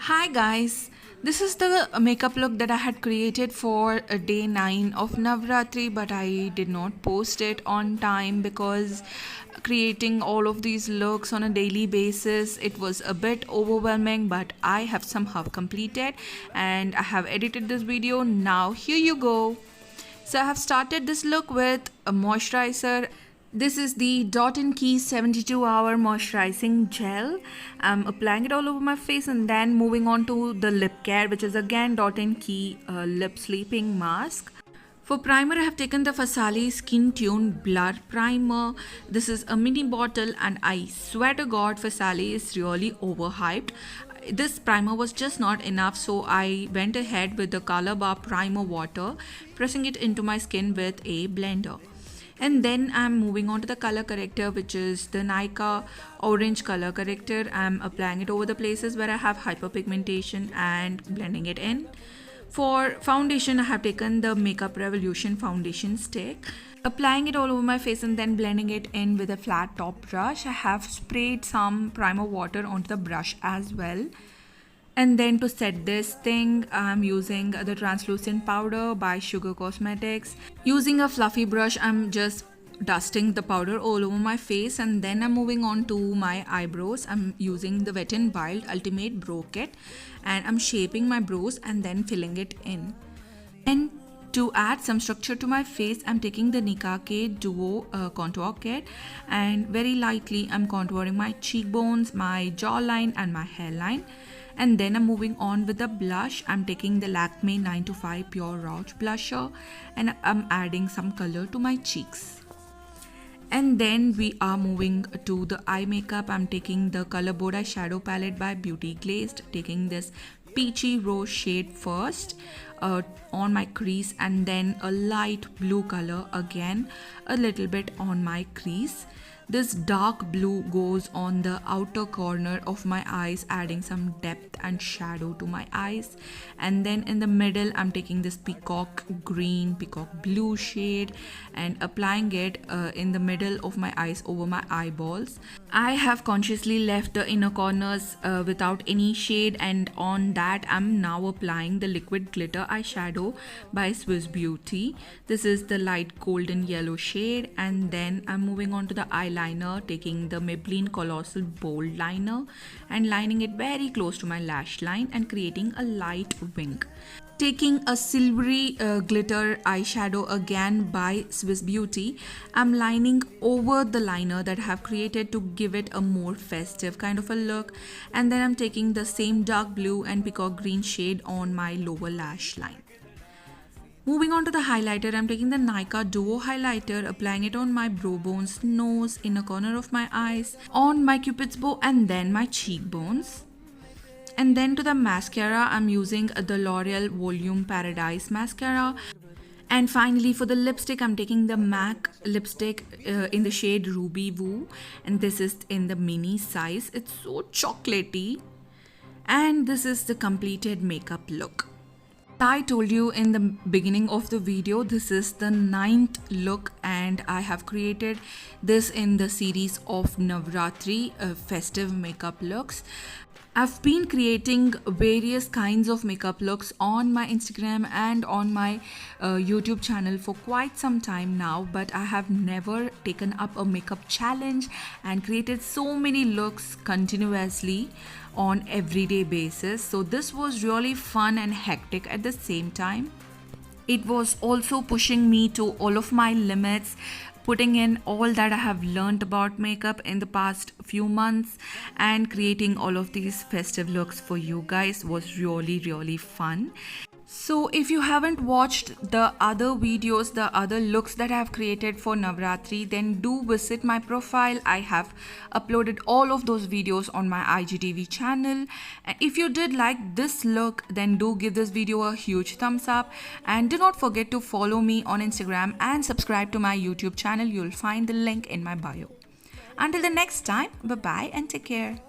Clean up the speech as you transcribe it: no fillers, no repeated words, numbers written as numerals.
Hi guys, this is the makeup look that I had created for day 9 of Navratri, but I did not post it on time because creating all of these looks on a daily basis, it was a bit overwhelming, but I have somehow completed and I have edited this video. Now here you go. So I have started this look with a moisturizer. This is the Dot & Key 72-hour moisturizing gel. I'm applying it all over my face and then moving on to the lip care, which is again Dot & Key lip sleeping mask. For primer, I have taken the Fasali Skin Tune Blur Primer. This is a mini bottle and I swear to God, Fasali is really overhyped. This primer was just not enough, so I went ahead with the Color Bar Primer Water, pressing it into my skin with a blender. And then I'm moving on to the color corrector, which is the Nykaa orange color corrector. I'm applying it over the places where I have hyperpigmentation and blending it in. For foundation, I have taken the Makeup Revolution foundation stick, applying it all over my face and then blending it in with a flat top brush. I have sprayed some primer water onto the brush as well. And then to set this thing, I'm using the translucent powder by Sugar Cosmetics. Using a fluffy brush, I'm just dusting the powder all over my face, and then I'm moving on to my eyebrows. I'm using the Wet n Wild Ultimate Brow Kit and I'm shaping my brows and then filling it in. And to add some structure to my face, I'm taking the Nykaa K Duo Contour Kit and very lightly I'm contouring my cheekbones, my jawline and my hairline. And then I'm moving on with the blush. I'm taking the Lakme 925 Pure Rouge blusher and I'm adding some color to my cheeks. And then we are moving to the eye makeup. I'm taking the Color Board Eyeshadow Palette by Beauty Glazed, taking this peachy rose shade first on my crease and then a light blue color again a little bit on my crease. This dark blue goes on the outer corner of my eyes, adding some depth and shadow to my eyes. And then in the middle, I'm taking this Peacock Green, Peacock Blue shade and applying it in the middle of my eyes over my eyeballs. I have consciously left the inner corners without any shade, and on that, I'm now applying the Liquid Glitter Eyeshadow by Swiss Beauty. This is the light golden yellow shade, and then I'm moving on to the eyeliner, taking the Maybelline Colossal Bold Liner and lining it very close to my lash line and creating a light wing. Taking a silvery glitter eyeshadow again by Swiss Beauty, I'm lining over the liner that I have created to give it a more festive kind of a look. And then I'm taking the same dark blue and peacock green shade on my lower lash line. Moving on to the highlighter, I'm taking the Nykaa Duo highlighter, applying it on my brow bones, nose, inner corner of my eyes, on my cupid's bow and then my cheekbones. And then to the mascara, I'm using the L'Oreal Volume Paradise mascara. And finally for the lipstick, I'm taking the MAC lipstick in the shade Ruby Woo. And this is in the mini size. It's so chocolatey. And this is the completed makeup look. I told you in the beginning of the video, this is the 9th look and I have created this in the series of Navratri festive makeup looks. I've been creating various kinds of makeup looks on my Instagram and on my YouTube channel for quite some time now, but I have never taken up a makeup challenge and created so many looks continuously on everyday basis. So this was really fun and hectic at the same time. It was also pushing me to all of my limits, putting in all that I have learned about makeup in the past few months, and creating all of these festive looks for you guys was really fun. So if you haven't watched the other videos, the other looks that I have created for Navratri, then do visit my profile. I have uploaded all of those videos on my IGTV channel. And if you did like this look, then do give this video a huge thumbs up. And do not forget to follow me on Instagram and subscribe to my YouTube channel. You'll find the link in my bio. Until the next time, bye-bye and take care.